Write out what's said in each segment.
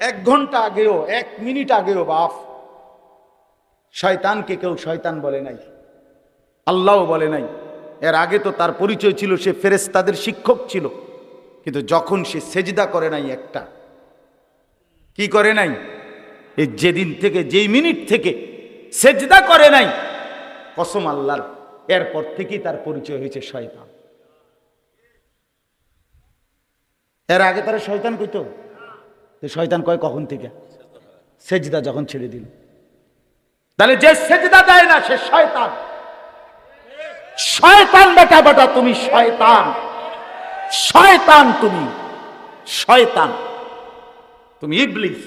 1 ঘন্টা আগেও 1 মিনিট আগেও বাপ শয়তানকে কেউ শয়তান বলে নাই, আল্লাহও বলে নাই। এর আগে তো তার পরিচয় ছিল সে ফেরেশতাদের শিক্ষক ছিল, কিন্তু যখন সে সেজদা করে নাই, একটা কি করে নাই, এই যেদিন থেকে, যেই মিনিট থেকে সেজদা করে নাই, কসম আল্লাহর, এরপর থেকেই তার পরিচয় হয়েছে শয়তান। এর আগে তারা শয়তান কইতো, শয়তান কয় কখন থেকে? সেজদা যখন ছেড়ে দিল। তাহলে যে সেজদা দেয় না সে শয়তান। শয়তান বেটা বেটা, তুমি শয়তান, শয়তান, তুমি শয়তান, তুমি ইবলিস,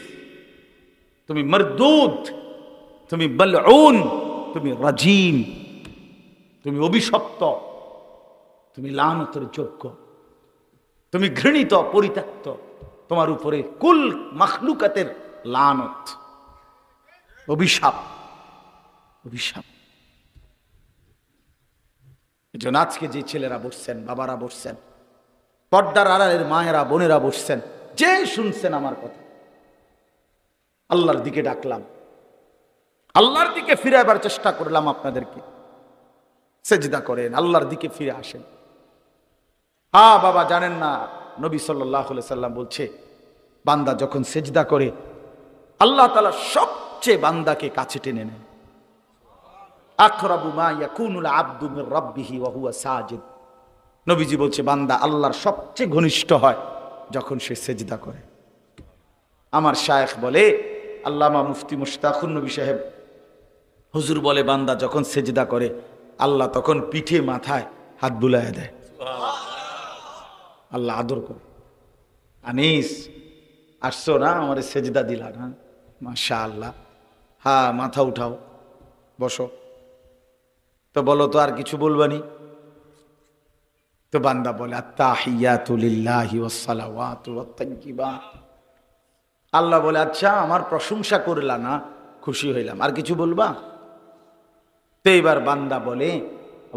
তুমি মরদুদ, তুমি বলউন, তুমি রাজিম, তুমি অভিশপ্ত, তুমি লানতের যোগ্য, তুমি ঘৃণিত, পরিত্যক্ত, তোমার উপরে কুল মাখলুকাতের লানত, অভিশাপ, অভিশাপ। এজন্য আজকে যে ছেলেরা বসছেন, বাবারা বসছেন, পর্দার আড়ালের মায়েরা, বোনেরা বসছেন, যে শুনছেন আমার কথা, আল্লাহর দিকে ডাকলাম, আল্লাহর দিকে ফিরে আবার চেষ্টা করলাম আপনাদেরকে। সেজদা করেন, আল্লাহর দিকে ফিরে আসেন। বাবা জানেন না, নবী সাল্লাল্লাহু আলাইহি সাল্লাম বলছে, বান্দা যখন সেজদা করে আল্লাহ তাআলা সবচেয়ে বান্দাকে কাছে টেনে নেন। আকরাবু মা ইয়াকুনুল আবদু মির রাব্বিহি ওয়া হুয়া সাজিদ। নবীজি বলছে, বান্দা আল্লাহর সবচেয়ে ঘনিষ্ঠ হয় যখন সে সেজদা করে। আমার শায়েখ বলে, আল্লামা মুফতি মুশতাকুন নবী সাহেব হুজুর বলে, বান্দা যখন সেজদা করে আল্লাহ তখন পিঠে মাথায় হাত বুলায় দেয়, আল্লাহ আদর করে। আনিস আসছো না, আমার সেজদা দিলা না, মাশাআল্লাহ, হ্যাঁ মাথা উঠাও, বসো। তো বলো তো আর কিছু বলবানি? তো বান্দা বলে, আত্তাহিয়াতু লিল্লাহি ওয়াস সালাওয়াতু ওয়াত তাইয়্যিবাত। আল্লাহ বলে, আচ্ছা আমার প্রশংসা করলা না, খুশি হইলাম, আর কিছু বলবা? তো এবার বান্দা বলে,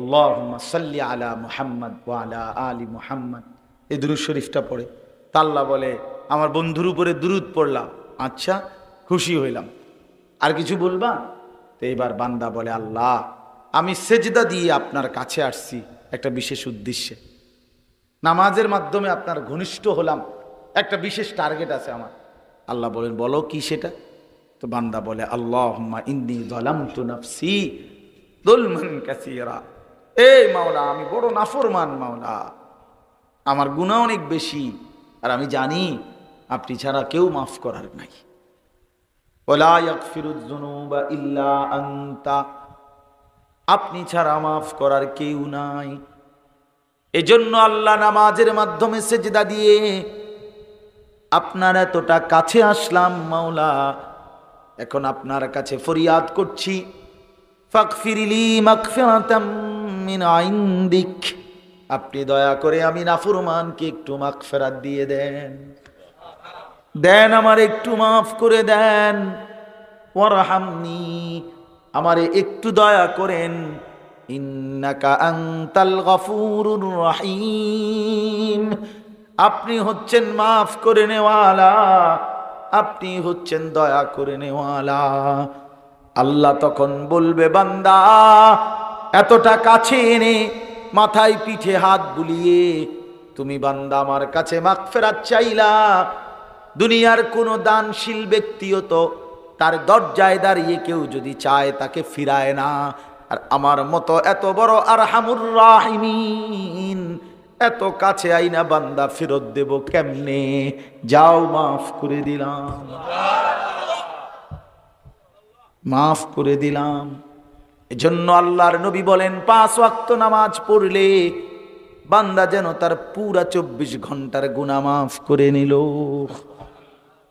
আল্লাহুম্মা সাল্লি আলা মুহাম্মদ ওয়া আলা আলি মুহাম্মদ, এই দুরূদ শরীফটা পড়ে। তা আল্লাহ বলে, আমার বন্ধুর উপরে দুরূদ পড়লাম, আচ্ছা খুশি হইলাম, আর কিছু বলবা? তো এবার বান্দা বলে, আল্লাহ আমি সেজদা দিয়ে আপনার কাছে আসছি একটা বিশেষ উদ্দেশ্যে, নামাজের মাধ্যমে আপনার ঘনিষ্ঠ হলাম, একটা বিশেষ টার্গেট আছে আমার। আল্লাহ বলেন, বলো কি সেটা? তো বান্দা বলে, আল্লাহুম্মা ইন্নী যালামতু নাফসি যুলমান কাসীরা। এই মাওলা, আমি বড় নাফরমান মাওলা, আমার গুনাহ অনেক বেশি, আর আমি জানি আপনি ছাড়া কেউ মাফ করার নাই। ওয়ালা ইয়াগফিরুয যুনুবা ইল্লা আনতা, আপনি ছাড়া মাফ করার কেউ নাই। এজন্য আল্লাহ নামাজের মাধ্যমে সেজদা দিয়ে আপনার এতটা কাছে আসলাম মাওলা, এখন আপনার কাছে ফরিয়াদ করছি, ফাগফিরলি মাগফিরাতাম মিন ইনদিক, আপনি দয়া করে আমি নাফরমানকে একটু মাগফিরাত দিয়ে দেন, দেন আমার একটু মাফ করে দেন। ওয়ারহামনি, আমারে একটু দয়া করেন, ইন্নাকা আনতাল গফুরুর রহিম, আপনি হচ্ছেন মাফ করে নেওয়ালা, আপনি হচ্ছেন দয়া করে নেওয়ালা। আল্লাহ তখন বলবে, বান্দা এতটা কাছে এনে মাথায় পিঠে হাত বুলিয়ে তুমি বান্দা আমার কাছে মাগফিরাত চাইলা, দুনিয়ার কোনো দানশীল ব্যক্তিও তো তার দরজায় দাঁড়িয়ে কেউ যদি চায় তাকে ফিরায় না, আর আমার মতো এত বড় আরহামুর রাহিমিন এত কাছে আইনা বান্দা ফেরত দেব কেমনে? যাও মাফ করে দিলাম, মাফ করে দিলাম। এজন্য আল্লাহর নবী বলেন, 5 ওয়াক্ত নামাজ পড়লে বান্দা যেন তার পুরা 24 ঘন্টার গুনাহ মাফ করে নিল।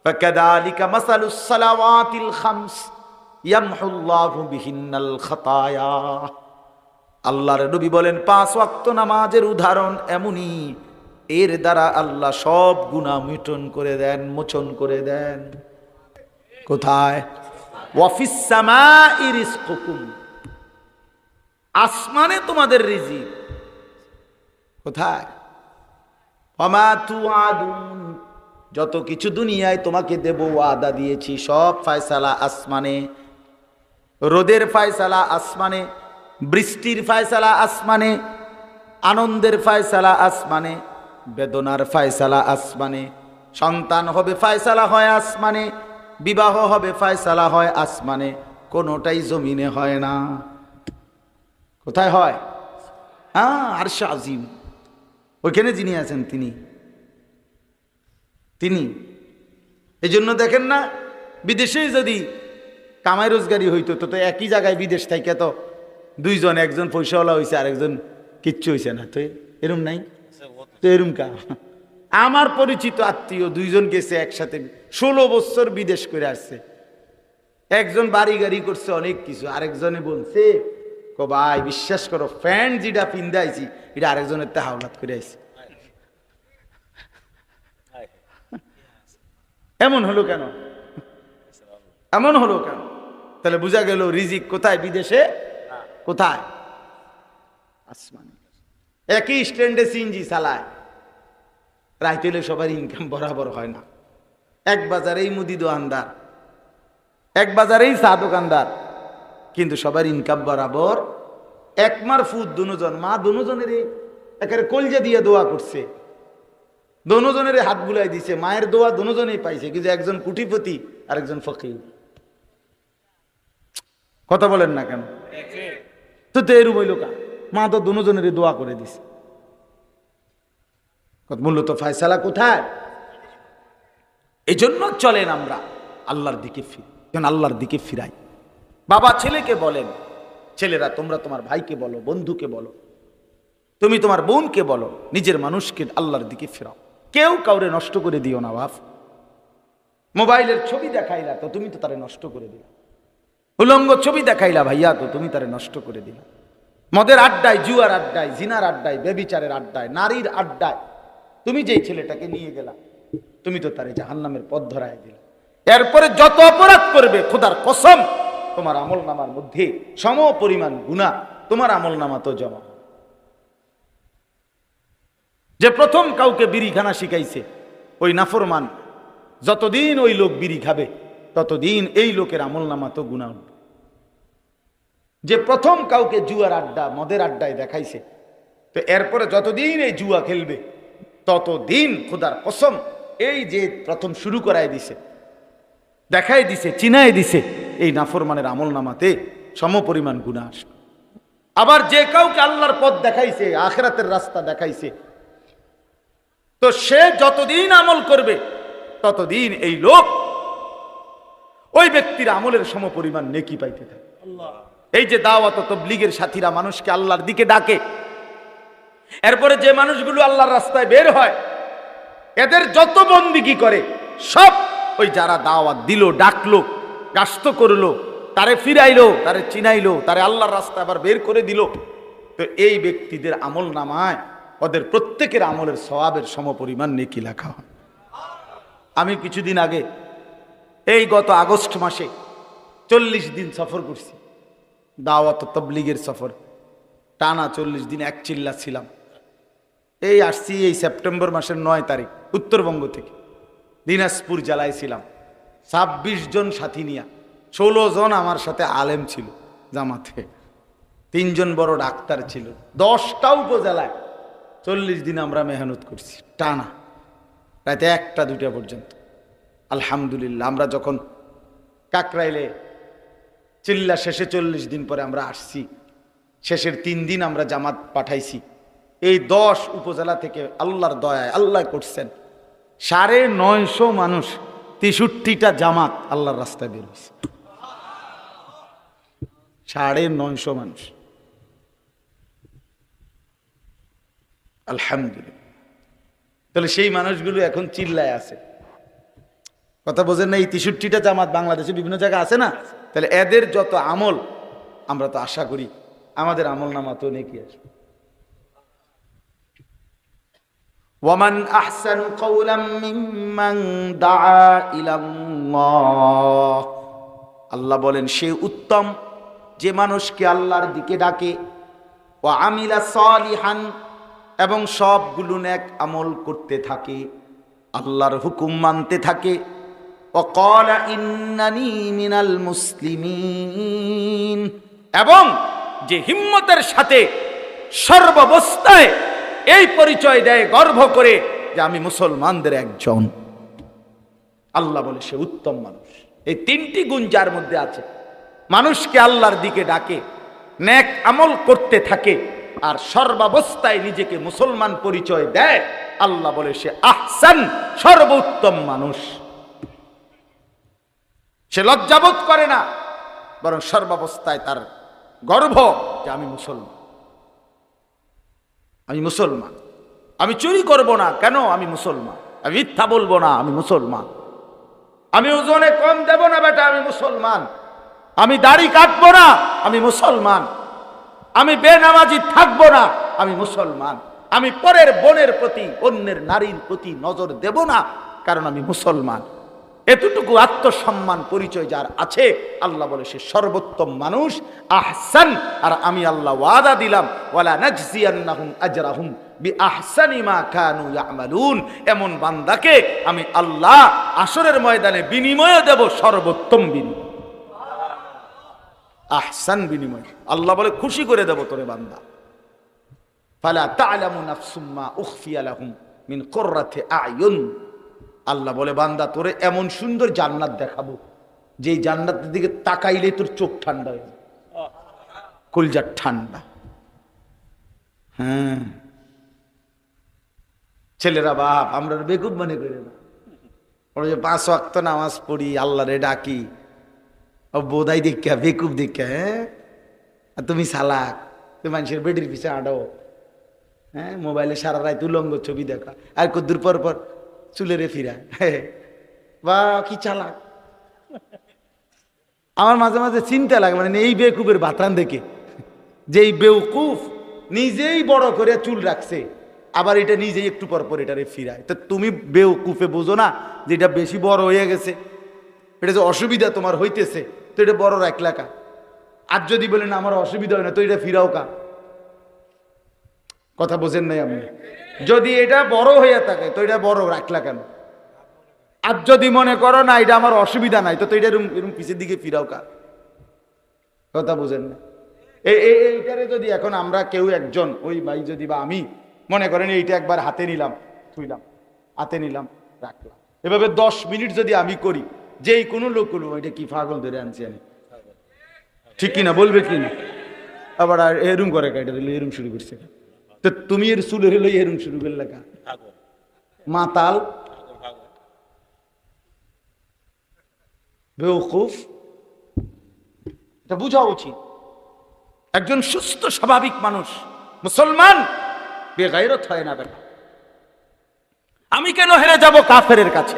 ফাকাযালিকা মাসালুস সালাওয়াতিল খামস ইয়ামহুল্লাহু বিহিন্নাল খাতায়া। আল্লাহর নবী বলেন, 5 ওয়াক্ত নামাজের উদাহরণ এমনই, এর দ্বারা আল্লাহ সব গুনাহ মোচন করে দেন, মোচন করে দেন। কোথায়? ওয়াফিস সামাই রিজকুকুম, আসমানে তোমাদের রিজিক। কোথায়? ওয়ামা তুআদুন, যত কিছু দুনিয়ায় তোমাকে দেব ওয়াদা দিয়েছি, সব ফয়সালা আসমানে। রোদের ফয়সালা আসমানে, বৃষ্টির ফয়সালা আসমানে, আনন্দের ফয়সালা আসমানে, বেদনার ফয়সালা আসমানে, সন্তান হবে ফয়সালা হয় আসমানে, বিবাহ হবে ফয়সালা হয় আসমানে, কোনোটাই জমিনে হয় না। কোথায় হয়? আরশে আজিম, ওইখানে যিনি আছেন তিনি। এই জন্য দেখেন না, বিদেশে যদি কামাই রোজগারি হইতো তো একই জায়গায় বিদেশ থেকে তো দুইজন, একজন পয়সাওয়ালা হয়েছে আরেকজন কিচ্ছু হয়েছে না, তো এরম নাই তো এরম কা। আমার পরিচিত আত্মীয় দুইজন গেছে একসাথে, 16 বছর বিদেশ করে আসছে। একজন বাড়ি গাড়ি করছে অনেক কিছু, আরেকজনে বলছে কো ভাই বিশ্বাস করো ফ্যান যেটা পিন্দাইছি এটা আরেকজনের তে হাওলাত করে আইছি। এমন হলো কেন? এমন হলো কেন? তাহলে বোঝা গেল রিজিক কোথায়? বিদেশে। কোথায়? আসমানে। একই স্ট্যান্ডে সিএনজি চালায়, রাইতে হলে সবার ইনকাম বরাবর হয় না। এক বাজারেই মুদি দোকানদার, এক বাজারেই চা দোকানদার, কিন্তু সবার ইনকাম বরাবর। একমার ফুদ দুজন, মা দুজনের একেবারে কলজা দিয়ে দোয়া করছে, দুজনের হাত বুলাই দিছে, মায়ের দোয়া দুজনেই পাইছে, কিন্তু একজন কোটিপতি আর একজন ফকির। কথা বলেন না কেন? তো এরম হইল কা, মা তো দুজনের দোয়া করে দিছে। মূলত ফয়সালা কোথায়? এই জন্য চলেন আমরা আল্লাহর দিকে ফিরি, আল্লাহর দিকে ফিরাই। বাবা ছেলেকে বলেন, ছেলেরা তোমরা তোমার ভাইকে বলো, বন্ধুকে বলো, তুমি তোমার বোনকে বলো, নিজের মানুষকে আল্লাহর দিকে ফিরাও। কেউ কাউরে নষ্ট করে দিও না বাপ। মোবাইলের ছবি দেখাইলা তো তুমি তো তারে নষ্ট করে দিলা, উলঙ্গ ছবি দেখাইলা ভাইয়া তো তুমি তারে নষ্ট করে দিলা। মদের আড্ডায়, জুয়ার আড্ডায়, জিনার আড্ডায়, ব্যভিচারের আড্ডায়, নারীর আড্ডায় তুমি যেই ছেলেটাকে নিয়ে গেলা তুমি তো তারে জাহান্নামের পথ ধরায় দিলা। এরপরে যত অপরাধ করবে খোদার কসম তোমার আমল নামার মধ্যে সম পরিমাণ গুনাহ তোমার আমল নামা তো জমা। যে প্রথম কাউকে বিড়িখানা শিখাইছে ওই নাফরমান, যতদিন ওই লোক বিড়ি খাবে ততদিন এই লোকের আমল নামা তো গুনাহ। যে প্রথম কাউকে জুয়ার আড্ডা, মদের আড্ডায় দেখাইছে, তো এরপরে যতদিন এই জুয়া খেলবে ততদিন খোদার কসম এই যে প্রথম শুরু করায় দিছে, দেখাই দিছে, চিনাই দিছে, এই নাফরমানের আমল নামাতে সম পরিমাণ গুনাহ আসবে। আবার যে কাউকে আল্লাহর পথ দেখাইছে, আখিরাতের রাস্তা দেখাইছে, তো সে যতদিন আমল করবে ততদিন এই লোক ওই ব্যক্তির আমলের সম পরিমাণ নেকি পাইতে থাকে। এই যে দাওয়াত ও তাবলীগের সাথীরা মানুষকে আল্লাহর দিকে ডাকে, এরপরে যে মানুষগুলো আল্লাহর রাস্তায় বের হয় এদের যত বন্দিগি করে সব ওই যারা দাওয়াত দিল, ডাকলো, গাস্ত করলো, তারে ফিরাইলো, তারে চিনাইলো, তারে আল্লাহর রাস্তা আবার বের করে দিল, তো এই ব্যক্তিদের আমল নামায় ওদের প্রত্যেকের আমলের সওয়াবের সমপরিমাণ নেকি লেখা হয়। আমি কিছুদিন আগে এই গত আগস্ট মাসে 40 দিন সফর করছি, দাওয়াত তাবলীগের সফর, টানা 40 দিন এক চিল্লা ছিলাম। এই আসছি এই সেপ্টেম্বর মাসের 9 তারিখ উত্তরবঙ্গ থেকে, দিনাজপুর জেলায় ছিলাম 26 জন সাথী নিয়া, 16 জন আমার সাথে আলেম ছিল জামাতে, 3 জন বড় ডাক্তার ছিল, 10টা উপজেলায় 40 দিন আমরা মেহনত করছি টানা, রাতে 1টা 2টা পর্যন্ত। আলহামদুলিল্লাহ আমরা যখন কাকরাইলে চিল্লা শেষে 40 দিন পরে আমরা আসছি, শেষের 3 দিন আমরা জামাত পাঠাইছি। এই 10 উপজেলা থেকে আল্লাহর দয়ায় আল্লাহ করছেন 950 মানুষ, 63টা জামাত আল্লাহর রাস্তায় বের হয়েছে। 950 মানুষ, আলহামদুলিল্লাহ। তাহলে সেই মানুষগুলো এখন চিল্লায় আছে, কথা বোঝেন না? এই 63টা জামাত বাংলাদেশে বিভিন্ন জায়গায় আছে না, তাহলে এদের যত আমল আমরা তো আশা করি আমাদের আমল নামা তো নেকি আসবে। ওয়ামান আহসানু কাওলাম মিম্মান দাআ ইলাল্লাহ, আল্লাহ বলেন সে উত্তম যে মানুষকে আল্লাহর দিকে ডাকে, ওয়া আমিলা সালিহান এবং সবগুলো নেক আমল করতে থাকে, আল্লাহর হুকুম মানতে থাকে। ওয়াকালা ইন্নানি মিনাল মুসলিমিন, এবং যে হিম্মতের সাথে সর্বাবস্থায় এই পরিচয় দেয় গর্ব করে যে আমি মুসলমানদের একজন, আল্লাহ বলে সে উত্তম মানুষ। এই তিনটি গুণ যার মধ্যে আছে, মানুষকে আল্লাহর দিকে ডাকে, নেক আমল করতে থাকে, আর সর্বাবস্থায় নিজেকে মুসলমান পরিচয় দেয়, আল্লাহ বলে সে আহসান, সর্বোত্তম মানুষ। সে লজ্জাবোধ করে না, বরং সর্বাবস্থায় তার গর্ব যে আমি মুসলমান, আমি মুসলমান, আমি চুরি করব না, কেন? আমি মুসলমান। আমি মিথ্যা বলবো না, আমি মুসলমান। আমি ওজনে কম দেব না বেটা, আমি মুসলমান। আমি দাড়ি কাটবো না, আমি মুসলমান। আমি বেনামাজি থাকবো না, আমি মুসলমান। আমি পরের বোনের প্রতি, অন্যের নারীর প্রতি নজর দেব না, কারণ আমি মুসলমান। এতটুকু আত্মসম্মান পরিচয় যার আছে, আল্লাহ বলে সে সর্বোত্তম মানুষ, আহসান। আর আমি আল্লাহ ওয়াদা দিলাম, ওয়ালা নাজজিয়ান্নাহুম আজরাহুম বিআহসানি মা কানু ইয়ামালুন, এমন বান্দাকে আমি আল্লাহ আসরের ময়দানে বিনিময় দেব, সর্বোত্তম বিনিময়, আহসান বিনিময়। আল্লাহ বলে খুশি করে দেব তোরে বান্দা। ফালা তা'লামু নাফসুম মা উখফিয়া লাহুম মিন কুররাতি আ'য়ুন, আল্লাহ বলে বান্দা তোরে এমন সুন্দর জান্নাত দেখাবো, যে জান্নাতের দিকে তাকাইলে তোর চোখ ঠান্ডা হয়ে যায়, কলজা ঠান্ডা। হ্যাঁ, ছেলেরা বাপ আমরা বেকুব মনে করে না, ওরা যে 5 ওয়াক্ত নামাজ পড়ি, আল্লাহরে ডাকি, বোধাই দেখা বেকুব দেখা। হ্যাঁ, আর তুমি সালাক, তুমি মানুষের বেডির পিছিয়ে আডো, হ্যাঁ, মোবাইলে সারা রাত উলঙ্গ ছবি দেখা, আর কদ্দুর পর পর চুলেরে ফিরা, বা কি চালাক। আমার মাঝে মাঝে চিন্তা লাগে, মানে এই বেকুবের বাতান দেখে, যে এই বেউকুফ নিজেই বড় করে চুল রাখছে, আবার এটা নিজেই একটু পর পর এটারে ফিরায়। তো তুমি বেউকুফে বোঝো না যে এটা বেশি বড় হয়ে গেছে, এটা যে অসুবিধা তোমার হইতেছে, তো এটা বড় রাখলা কা? আর যদি বলেন আমার অসুবিধা হয় না, তো এটা ফিরাও কা? কথা বোঝেন নাই আপনি? যদি এটা বড় হইয়া থাকে, তো এটা বড় রাখলা কেন? আর যদি মনে করো না এটা আমার অসুবিধা নাই, তো এটা এরম এরম পিছের দিকে ফিরাও কা? কথা বোঝেন না? এইটারে যদি এখন আমরা কেউ একজন, ওই ভাই যদি বা আমি মনে করেন এইটা একবার হাতে নিলাম, থুইলাম, হাতে নিলাম, রাখলাম, এভাবে 10 মিনিট যদি আমি করি, যেই কোনো লোক বলবো এটা কি পাগল ধরে আনছি আমি, ঠিক কিনা? বলবে কিনা? আবার এরম করে কাটা দিল, এরম শুরু করছে। তো তুমি এর চুলের হলো এরম শুরু করলে কা? মাতাল, বেওকুফ, এটা বোঝা উচিত। একজন সুস্থ স্বাভাবিক মানুষ মুসলমান বেগায়রত হয় না বেটা। আমি কেন হেরে যাব কাফেরের কাছে?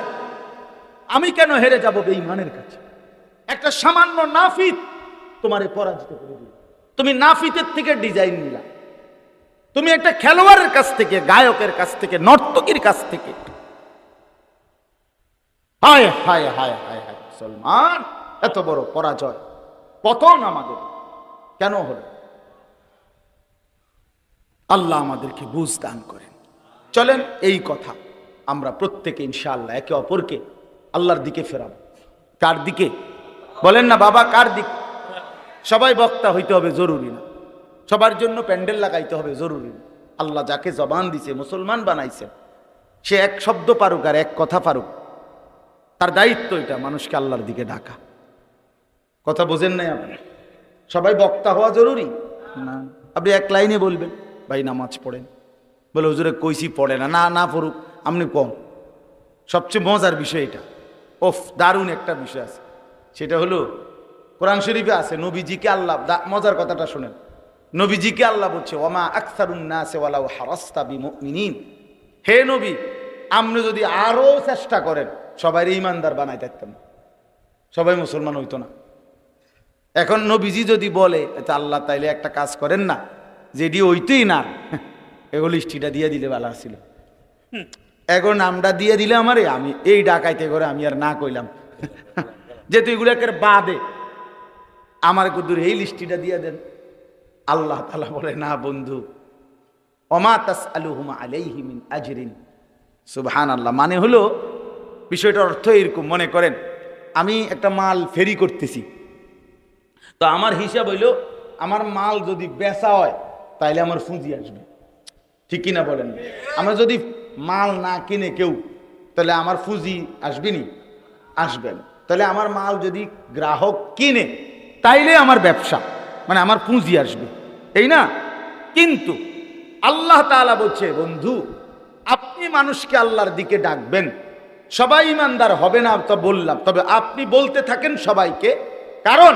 আমি কেন হেরে যাব বেঈমানের কাছে? একটা সামান্য নাফিত তোমারে পরাজিত করে দিল। তুমি নাফিতের থেকে ডিজাইন নিলা, তুমি একটা খেলোয়াড়ের কাছ থেকে, গায়কের কাছ থেকে, নর্তকীর কাছ থেকে। হায় হায় হায় হায় হায়, মুসলমান এত বড় পরাজয়, পতন আমাদের কেন হলো? আল্লাহ আমাদেরকে বুঝ দান করেন। চলেন এই কথা আমরা প্রত্যেকে ইনশাআল্লাহ একে অপরকে আল্লাহর দিকে ফেরাবো। কার দিকে বলেন না বাবা? কার দিকে? সবাই বক্তা হইতে হবে জরুরি না, সবার জন্য প্যান্ডেল লাগাইতে হবে জরুরি না। আল্লাহ যাকে জবান দিছে, মুসলমান বানাইছে, সে এক শব্দ পারুক আর এক কথা পারুক, তার দায়িত্ব এটা মানুষকে আল্লাহর দিকে ডাকা। কথা বোঝেন নাই আপনি? সবাই বক্তা হওয়া জরুরি না। আপনি এক লাইনে বলবেন ভাই নামাজ পড়েন, বলে হুজুরে কইছি পড়ে না, না না পড়ুক, আপনি কম। সবচেয়ে মজার বিষয় এটা, ওফ দারুণ একটা বিষয় আছে, সেটা হলো কোরআন শরীফে আছে, নবীজিকে আল্লাহ, মজার কথাটা শোনেন, নবীজিকে আল্লাহ বলছে ওয়ামা আকসারুন নাসি ওয়ালাউ হারাসতা বিমুমিনিন, হে নবী আপনি যদি আরো চেষ্টা করেন সবাই ঈমানদার বানাইতে পারতেন না, সবাই মুসলমান হইতো না। এখন নবীজি যদি বলে এটা আল্লাহ তাইলে একটা কাজ করেন না, যেটি হইতেই না, এগুলো লিস্টিটা দিয়ে দিলে ভালো ছিল। এখন নামটা দিয়ে দিলে আমারে, আমি এই ডাকাইতে করে আমি আর না কইলাম, যেহেতু এগুলো একের বাদে আমার কুদুর এই লিস্টিটা দিয়ে দেন। আল্লাহ তাআলা বলে না বন্ধু, ওমা তাসআলুহুম আলাইহি মিন আজরিন সুবহানাল্লাহ। মানে হলো বিষয়টার অর্থ এরকম, মনে করেন আমি একটা মাল ফেরি করতেছি, তো আমার হিসাব হইল আমার মাল যদি বেচা হয় তাইলে আমার পুঁজি আসবে, ঠিক কিনা বলেন? আমরা যদি মাল না কিনে কেউ, তাহলে আমার পুঁজি আসবে নি? আসবে না। তাহলে আমার মাল যদি গ্রাহক কিনে তাইলে আমার ব্যবসা, মানে আমার পুঁজি আসবে, এই না? কিন্তু আল্লাহ তাআলা বলছে, বন্ধু আপনি মানুষকে আল্লাহর দিকে ডাকবেন, সবাই ইমানদার হবে না তো বললাম, তবে আপনি বলতে থাকেন সবাইকে, কারণ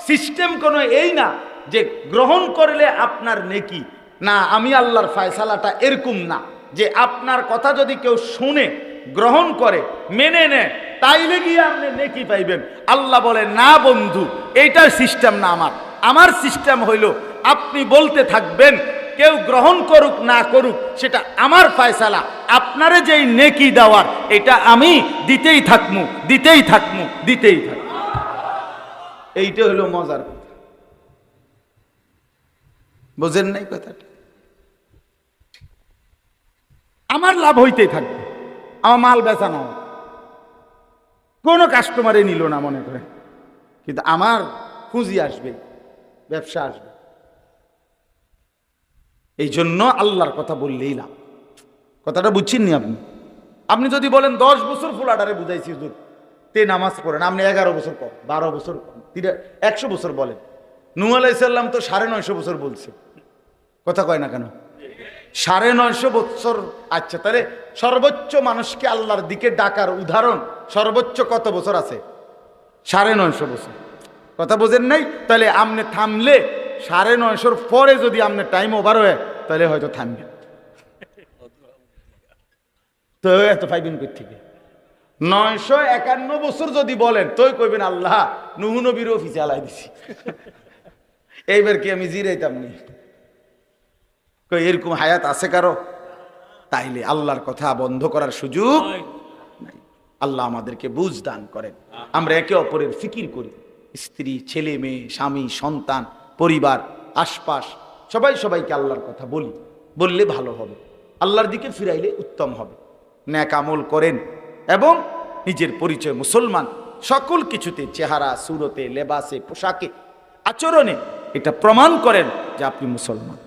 সিস্টেম কোনো এই না যে গ্রহণ করলে আপনার নেকি, না, আমি আল্লাহর ফয়সালাটা এরকম না যে আপনার কথা যদি কেউ শুনে গ্রহণ করে মেনে নেয় তাইলে গিয়ে আপনি নেকি পাইবেন। আল্লাহ বলে, না বন্ধু, এইটার সিস্টেম না আমার। আমার সিস্টেম হইল আপনি বলতে থাকবেন, কেউ গ্রহণ করুক না করুক সেটা আমার ফয়সালা, আপনারে যেই নেকি দেওয়ার এটা আমি দিতেই থাকমু, দিতেই থাকমু, দিতেই থাকমু। এইটা হলো মজার কথা, বোঝেন নাই কথাটা? আমার লাভ হইতেই থাকবে, আমার মাল বেচা না, কোনো কাস্টমারে নিল না মনে করে, কিন্তু আমার পুঁজি আসবে, ব্যবসা আসবে। এই জন্য আল্লাহর কথা বললেই লাভ। কথাটা বুঝছেননি আপনি? আপনি যদি বলেন 10 বছর ফুলাডারে বুঝাইছি হুজুর, তে নামাজ পড়েন, আপনি 11 বছর পর, 12 বছর, 100 বছর বলেন। নূহ আলাইহিস সালাম তো 950 বছর বলছে, কথা কয় না কেন? 950 বছর। আচ্ছা, তাহলে সর্বোচ্চ মানুষকে আল্লাহর দিকে ডাকার উদাহরণ সর্বোচ্চ কত বছর আছে? 950 বছর। কথা বোঝেন নাই? তাহলে আপনি থামলে 950 পরে যদি আপনার টাইম ওভার হয় তাহলে হয়তো থামবেন, তো এত পাইবেন কই থেকে? 951 বছর যদি বলেন তোই কইবেন আল্লাহ নূহ নবীর অফিসে আলাই দিছি, এইবার কি আমি জিরাইতাম নি? কই এরকম হায়াত আছে কারো? তাইলে আল্লাহর কথা বন্ধ করার সুযোগ নাই। আল্লাহ আমাদেরকে বুঝ দান করেন, আমরা একে অপরের ফিকির করি, স্ত্রী, ছেলে মেয়ে, স্বামী, সন্তান, পরিবার, আশপাশ সবাই সবাইকে আল্লাহর কথা বলি, বললে ভালো হবে, আল্লাহর দিকে ফিরাইলে উত্তম হবে। নেক আমল করেন এবং নিজের পরিচয় মুসলমান সকল কিছুতে, চেহারা, সুরতে, লেবাসে, পোশাকে, আচরণে এটা প্রমাণ করেন যে আপনি মুসলমান,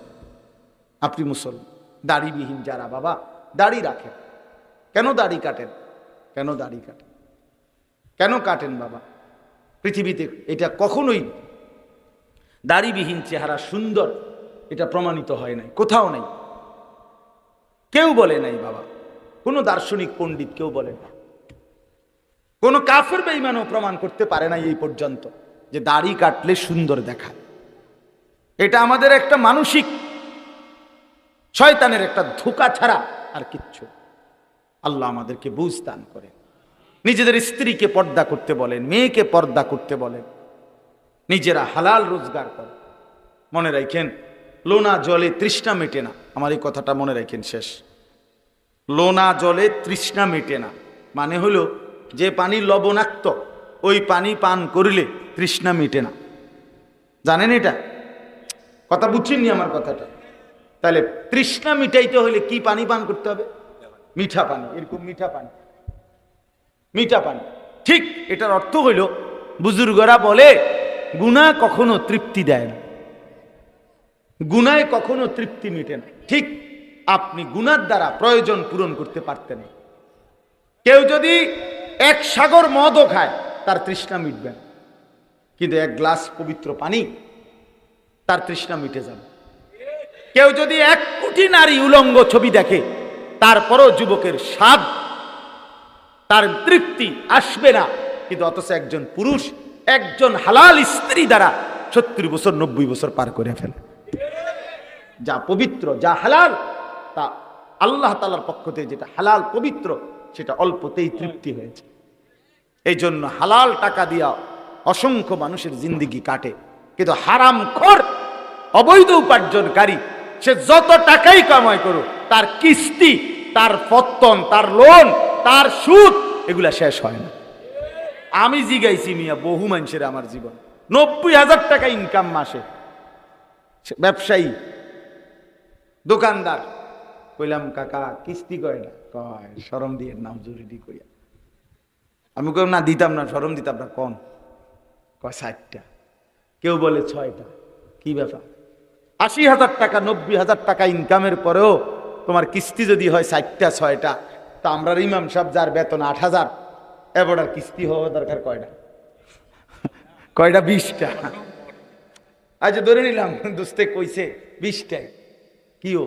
আপনি মুসলমান। দাড়িবিহীন যারা বাবা দাড়ি রাখেন, কেন দাড়ি কাটেন? কেন দাড়ি কাটেন? কেন কাটেন বাবা? পৃথিবীতে এটা কখনোই দাড়িবিহীন চেহারা সুন্দর এটা প্রমাণিত হয় নাই, কোথাও নাই, কেউ বলে নাই বাবা, কোনো দার্শনিক পণ্ডিত কেউ বলে না, কোনো কাফের বেঈমানও প্রমাণ করতে পারে না এই পর্যন্ত যে দাড়ি কাটলে সুন্দর দেখায়। এটা আমাদের একটা মানসিক শয়তানের একটা ধোঁকা ছাড়া আর কিচ্ছু। আল্লাহ আমাদেরকে বুঝ দান করে। নিজেদের স্ত্রীকে পর্দা করতে বলেন, মেয়েকে পর্দা করতে বলেন, নিজেরা হালাল রোজগার করে। মনে রাখেন, লোনা জলে তৃষ্ণা মেটে না। আমার এই কথাটা মনে রাখেন শেষ। লোনা জলে তৃষ্ণা মেটে না মানে হলো যে পানি লবণাক্ত ওই পানি পান করলে তৃষ্ণা মেটে না, জানেন এটা? কথা বুঝছেননি আমার কথাটা? তাহলে তৃষ্ণা মিটাইতে হলে কি পানি পান করতে হবে? মিঠা পানি, এরকম মিঠা পানি, মিঠা পানি। ঠিক এটার অর্থ হইল, বুজুর্গরা বলে গুনাহ কখনো তৃপ্তি দেয় না, গুনায় কখনো তৃপ্তি মিটে না। ঠিক আপনি গুনার দ্বারা প্রয়োজন পূরণ করতে পারতেন। কেউ যদি 1 সাগর মদও খায় তার তৃষ্ণা মিটবে না, কিন্তু 1 গ্লাস পবিত্র পানি তার তৃষ্ণা মিটে যাবে। কেউ যদি 1 কোটি নারী উলঙ্গ ছবি দেখে তারপরও যুবকের স্বাদ, তার তৃপ্তি আসবে না, কিন্তু অথচ একজন পুরুষ একজন হালাল স্ত্রী দ্বারা 70 বছর 90 বছর পার করে ফেলে। যা পবিত্র, যা হালাল, তা আল্লাহ তাআলার পক্ষ থেকে যেটা হালাল পবিত্র সেটা অল্পতেই তৃপ্তি হয়েছে। এই জন্য হালাল টাকা দিয়া অসংখ্য মানুষের জিন্দেগি কাটে, কিন্তু হারামখোর অবৈধ উপার্জনকারী সে যত টাকাই কামাই করুক তার কিস্তি, তার পত্তন, তার লোন, তার সুদ এগুলা শেষ হয় না। আমি জিগাইছি মিয়া বহু মানুষের আমার জীবন 90,000 টাকা ইনকাম মাসে, ব্যবসায়ী, দোকানদার, কইলাম কাকা কিস্তি কয়টা? কয় শরম দিয়ে নাম জরুরি কইয়া। আমি কইলাম না দিতাম না, শরম দিতাম না, কম। কয় 60টা। কেউ বলে 6টা। কি ব্যাপার? 80,000 টাকা 90,000 টাকা ইনকামের পরেও তোমার কিস্তি যদি হয় 60টা 6টা, তা আমরা ইমাম সাহেব যার বেতন 8,000, এবার কিস্তি হওয়া দরকার কয়টা? কয়টা? 20টা। আচ্ছা ধরে নিলাম দোস্তে কইছে 20টায়, কিও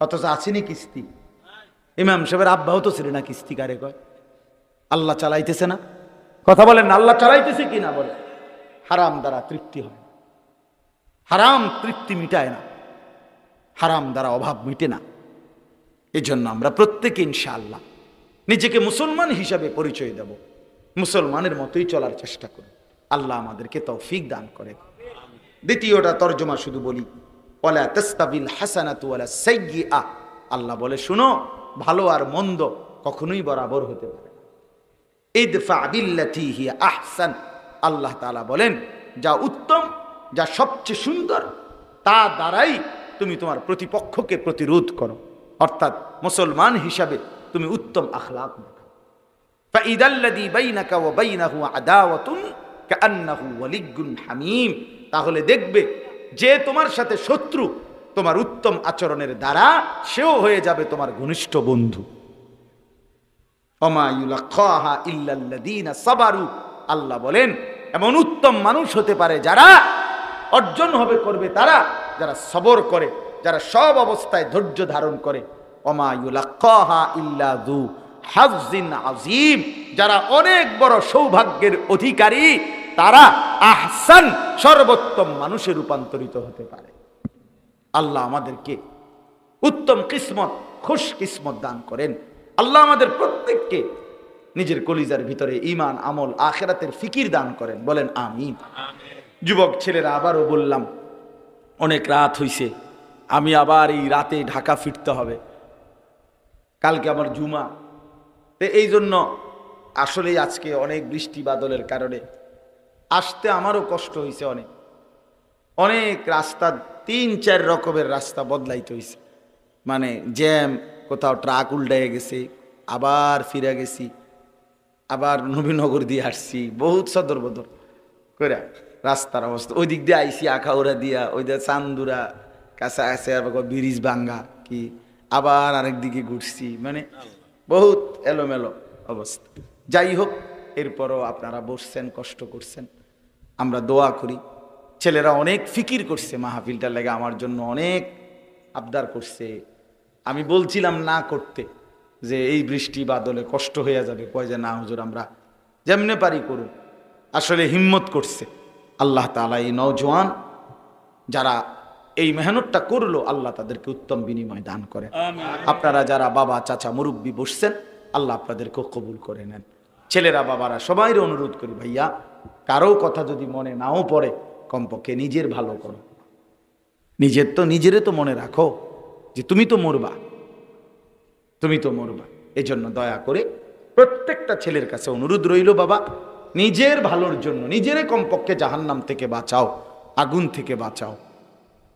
অথচ আসেনি কিস্তি। ইমাম সাহেবের আব্বাও তো ছিল না কিস্তি, কারে কয়? আল্লাহ চালাইতেছে না? কথা বলেন না, আল্লাহ চালাইতেছে কি না বলে? হারাম দ্বারা তৃপ্তি হয় না, হারাম তৃপ্তি মিটায় না, হারাম দ্বারা অভাব মিটে না। এই জন্য আমরা প্রত্যেকে ইনশাআল্লাহ নিজেকে মুসলমান হিসাবে পরিচয় দেব, মুসলমানের মতোই চলার চেষ্টা করব। আল্লাহ আমাদেরকে তৌফিক দান করে। দ্বিতীয়টা তর্জমা শুধু বলি, ওয়ালা তাস্তাবিল হাসানাতু ওয়ালা সাইয়্যিআ। আল্লাহ বলে শুনো, ভালো আর মন্দ কখনোই বরাবর হতে পারে না। ইদফা বিল্লাতী হিয়া আহসান। আল্লাহ তাআলা বলেন যা উত্তম, যা সবচেয়ে সুন্দর, তা দ্বারাই তুমি তোমার প্রতিপক্ষকে প্রতিরোধ করো। অর্থাৎ মুসলমান হিসাবে তুমি উত্তম আখলাক দেখাও। ফাইদাল্লাযী বাইনাকা ওয়া বাইনাহু আদাওয়াতুন কাআন্নাহু ওয়ালিয়্যুন হামীম। তাহলে দেখবে যে তোমার সাথে শত্রু, তোমার উত্তম আচরণের দ্বারা সেও হয়ে যাবে তোমার ঘনিষ্ঠ বন্ধু। ওমা ইউলাক্কাহা ইল্লাল্লাযীনা সাবারু। আল্লাহ বলেন এমন উত্তম মানুষ হতে পারে যারা অর্জন হবে করবে তারা যারা সবর করে, যারা সব অবস্থায় ধৈর্য ধারণ করে। ওমা ইউলাক্কাহা ইল্লা যু হাযযিন আযীম। যারা অনেক বড় সৌভাগ্যের অধিকারী, তারা আহসান সর্বোত্তম মানুষে রূপান্তরিত হতে পারে। আল্লাহ আমাদেরকে উত্তম কিসমত, খুশ কিসমত দান করেন। আল্লাহ আমাদের প্রত্যেককে নিজের কলিজার ভিতরে ঈমান, আমল, আখিরাতের ফিকির দান করেন। বলেন আমিন। যুবক ছেলেরা, আবারও বললাম অনেক রাত হইছে, আমি আবার এই রাতে ঢাকা ফিরতে হবে। কালকে আমার জুমা। এই জন্য আসলে আজকে অনেক বৃষ্টি বাদলের কারণে আসতে আমারও কষ্ট হয়েছে। অনেক অনেক রাস্তা, 3-4 রকমের রাস্তা বদলাইতে হয়েছে। মানে জ্যাম, কোথাও ট্রাক উল্টাইয়া গেছে, আবার ফিরে গেছি, আবার নবীনগর দিয়ে আসছি, বহুত সদর বদর করে রাস্তার অবস্থা। ওই দিক দিয়ে আইসি আখাউড়া দিয়া, ওই দিয়ে চান্দুরা কাছে আছে, ব্রিজ ভাঙ্গা কি, আবার আরেক দিকে ঘুরছি, মানে বহুত এলোমেলো অবস্থা। যাই হোক, এরপরও আপনারা বসছেন, কষ্ট করছেন, আমরা দোয়া করি। ছেলেরা অনেক ফিকির করছে মাহফিলটার লাগে, আমার জন্য অনেক আবদার করছে। আমি বলছিলাম না করতে, যে এই বৃষ্টি বাদলে কষ্ট হয়ে যাবে, কয় যে না হুজুর আমরা যেমনে পারি করুন। আসলে হিম্মত করছে আল্লাহ তাআলা। এই নওজোয়ান যারা এই মেহনতটা করলো, আল্লাহ তাদেরকে উত্তম বিনিময় দান করে। আপনারা যারা বাবা, চাচা, মুরব্বী বসছেন, আল্লাহ আপনাদেরকেও কবুল করে নেন। ছেলেরা, বাবারা, সবাই অনুরোধ করি, ভাইয়া কারো কথা যদি মনে নাও পড়ে, কমপক্ষে নিজের ভালো করো। নিজেরে তো মনে রাখো যে তুমি তো মরবা, তুমি তো মরবা। এই জন্য দয়া করে প্রত্যেকটা ছেলের কাছে অনুরোধ রইল, বাবা নিজের ভালোর জন্য নিজেরে কমপক্ষে জাহান্নাম থেকে বাঁচাও, আগুন থেকে বাঁচাও।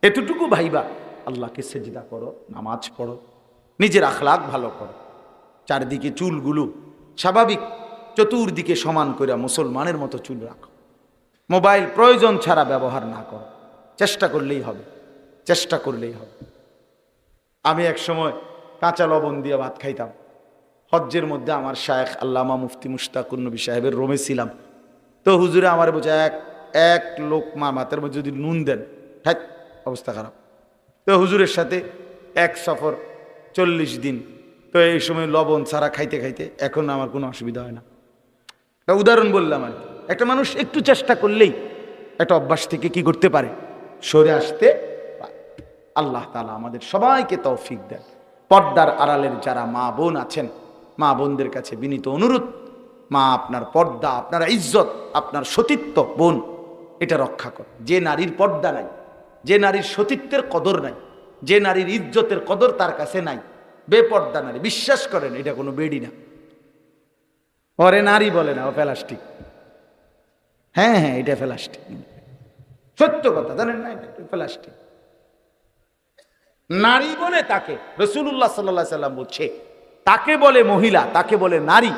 এতটুকু ভাইবা আল্লাহকে সেজদা করো, নামাজ পড়ো, নিজের আখলাক ভালো করো। চারদিকে চুলগুলো স্বাভাবিক, চতুর্দিকে সমান করে মুসলমানের মতো চুল রাখো। মোবাইল প্রয়োজন ছাড়া ব্যবহার না করো, চেষ্টা করলেই হবে, চেষ্টা করলেই হবে। আমি এক সময় কাঁচা লবণ দিয়ে ভাত খাইতাম। হজ্জের মধ্যে আমার শায়েখ আল্লামা মুফতি মুশতাকুর নবী সাহেবের রোমে ছিলাম। তো হুজুরে আমার বোঝা এক লোকমা মাথার মধ্যে যদি নুন দেন, হ্যাঁ অবস্থা খারাপ। তো হুজুরের সাথে এক সফর 40 দিন। তো এই সময় লবণ ছাড়া খাইতে খাইতে এখন আমার কোনো অসুবিধা হয় না। একটা উদাহরণ বললাম আর কি। একটা মানুষ একটু চেষ্টা করলেই একটা অভ্যাস থেকে কি করতে পারে, সরে আসতে পারে। আল্লাহ তাআলা আমাদের সবাইকে তৌফিক দেন। পর্দার আড়ালের যারা মা বোন আছেন, মা বোনদের কাছে বিনীত অনুরোধ, মা আপনার পর্দা, আপনার ইজ্জত, আপনার সতীত্ব, বোন এটা রক্ষা কর। যে নারীর পর্দা নাই, যে নারীর সতীত্বের কদর নাই, যে নারীর ইজ্জতের কদর তার কাছে নাই, বেপর্দা নারী, বিশ্বাস করেন এটা কোনো বেডি না। ওরে নারী বলে না, ও প্লাস্টিক। হ্যাঁ হ্যাঁ, এটা প্লাস্টিক, সত্য কথা, জানেন না, এটা প্লাস্টিক। নারী বলে তাকে রাসূলুল্লাহ সাল্লাল্লাহু আলাইহি সাল্লাম বলছে, তাকে বলে মহিলা, তাকে বলে নারী।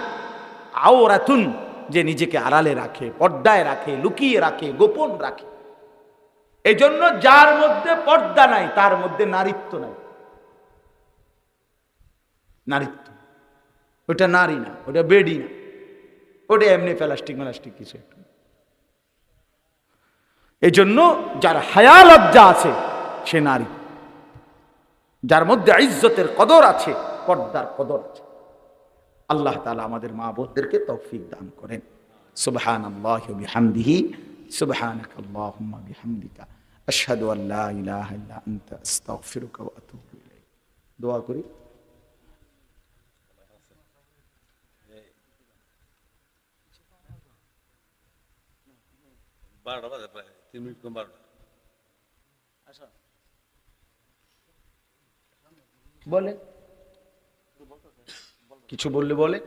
আওরাতুন, যে নিজেকে আড়ালে রাখে, পর্দায় রাখে, লুকিয়ে রাখে, গোপন রাখে। এজন্য যার মধ্যে পর্দা নাই তার মধ্যে নারীত্ব নাই। নারীত্ব ওটা নারী না, ওটা বেডি না, ওটা এমনি প্লাস্টিক কিছু একটা। এই জন্য যার হায়া লজ্জা আছে সে নারী, যার মধ্যে ইজ্জতের কদর আছে, পর্দার কদর আছে। আল্লাহ তাআলা আমাদের মা বোনদেরকে তৌফিক দান করেন। সুবহানাল্লাহি ওয়া বিহামদিহি, সুবহানাকাল্লাহুম্মা বিহামদিকা, আশহাদু আল লা ইলাহা ইল্লা আনতা, আস্তাগফিরুকা ওয়া আতুবু ইলাইক। দোয়া করি। বলে কিছু বললে বলে।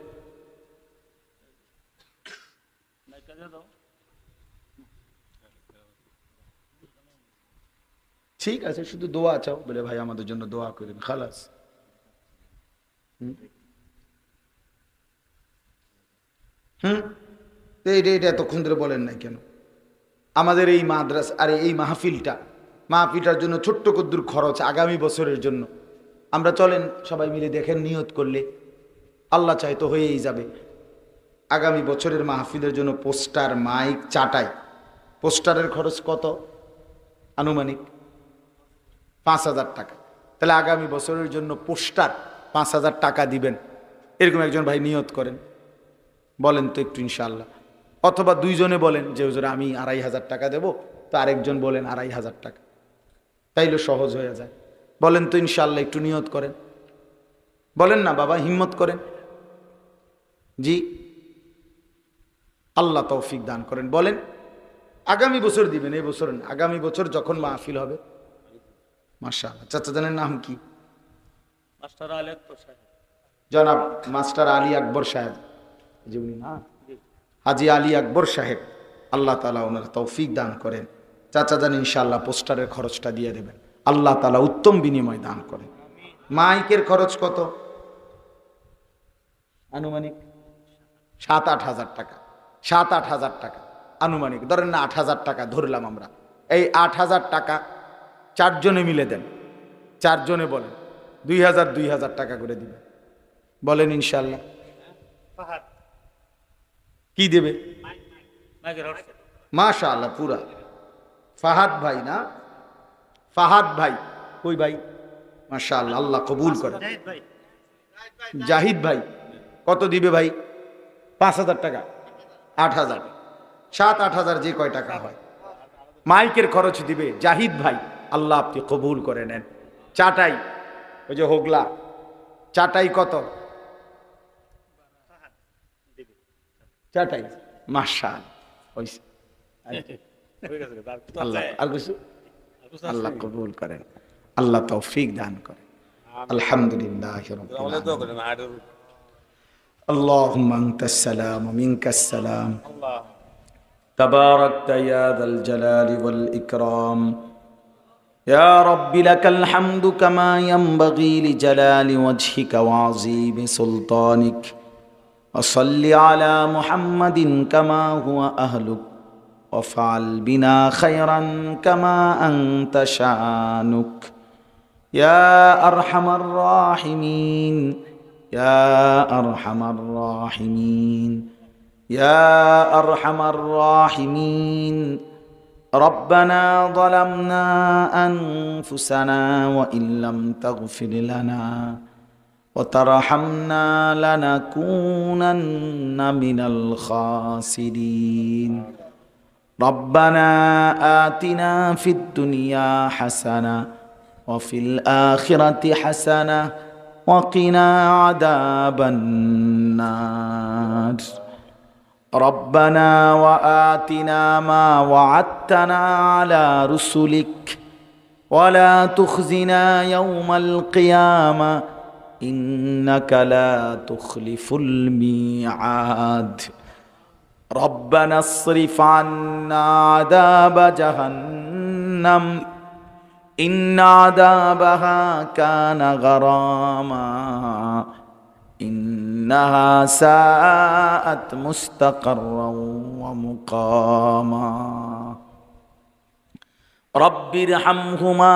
ঠিক আছে, শুধু দোয়া চাও, বলে ভাই আমাদের জন্য দোয়া করেন, খালাস। এটা এতক্ষণ ধরে বলেন নাই কেন? আমাদের এই মাদ্রাসা আর এই মাহফিলটার জন্য ছোট্ট কদ্দুর খরচ আগামী বছরের জন্য। আমরা চলেন সবাই মিলে দেখেন, নিয়ত করলে আল্লাহ চাই তো হয়েই যাবে। আগামী বছরের মাহফিলের জন্য পোস্টার, মাইক, চাটাই। পোস্টারের খরচ কত? আনুমানিক 5,000 টাকা। তাহলে আগামী বছরের জন্য পোস্টার 5,000 টাকা দিবেন, এরকম একজন ভাই নিয়ত করেন, বলেন তো একটু ইনশাআল্লাহ। অথবা দুইজনে বলেন যে হুজুর আমি 2,500 টাকা দেব, তো আরেকজন বলেন 2,500 টাকা, তাইলে সহজ হয়ে যায়। বলেন তো ইনশাআল্লাহ, একটু নিয়ত করেন, বলেন না বাবা, হিম্মত করেন। জি, আল্লাহ তৌফিক দান করেন। বলেন আগামী বছর দিবেন, এই বছর না, আগামী বছর যখন মাহফিল হবে। মাশাআল্লাহ। চাচা জানেন নাম কি? জনাব মাস্টার আলী আকবর সাহেব, যে উনি না, হাজি আলী আকবর সাহেব, আল্লাহ তাআলা ওনার তৌফিক দান করেন। চাচা জান ইনশাআল্লাহ পোস্টারের খরচটা দিয়ে দেবেন, আল্লাহ তাআলা উত্তম বিনিময় দান করেন। মাইকের খরচ কত? আনুমানিক 7-8 হাজার টাকা, 7-8 হাজার টাকা আনুমানিক, ধরেন না 8,000 টাকা ধরলাম আমরা। এই 8,000 টাকা 4 জনে মিলে দেন, 4 জনে বলেন 2,000 টাকা করে দিবেন, বলেন ইনশাআল্লাহ। কি দেবে? মাশাআল্লাহ পুরা। ফাহাদ ভাই না? ফাহাদ ভাই কই ভাই? মাশাআল্লাহ, আল্লাহ কবুল করে। জাহিদ ভাই কত দিবে ভাই? 5,000 টাকা, 8,000, 7-8 হাজার, যে কয় টাকা হয়। মাইকের খরচ দিবে জাহিদ ভাই, আল্লাহ আপনি কবুল করে নেন। চাটাই, ওই যে হোগলা চাটাই কত? চাটাই মাশাআল্লাহ। আর কিছু? আল্লাহ কবুল করেন, আল্লাহ তৌফিক দান করেন। আলহামদুলিল্লাহ রাব্বিল আলামিন। আল্লাহুম্মা আনতাস সালাম ওয়া মিনকাস সালাম, তাবারাকতা ইয়া যাল জালালি ওয়াল ইকরাম। يا رب لك الحمد كما ينبغي لجلال وجهك وعظيم سلطانك، وصل على محمد كما هو أهلك، وافعل بنا خيرا كما أنت شانك، يا أرحم الراحمين، يا أرحم الراحمين، يا أرحم الراحمين. ربنا ظلمنا أنفسنا وإن لم تغفر لنا وترحمنا لنكونن من الخاسرين. ربنا آتنا في الدنيا حسنة وفي الآخرة حسنة وقنا عذاب النار. ربنا وآتنا ما وعدتنا على رسلك ولا تخزنا يوم القيامة إنك لا تخلف الميعاد. ربنا اصرف عنا عذاب جهنم ইন্না আযাবাহা কানা গারামা ইন্নাহা সাআত মুস্তাকাররাও ওয়া মুকামা রব্বিরহামহুমা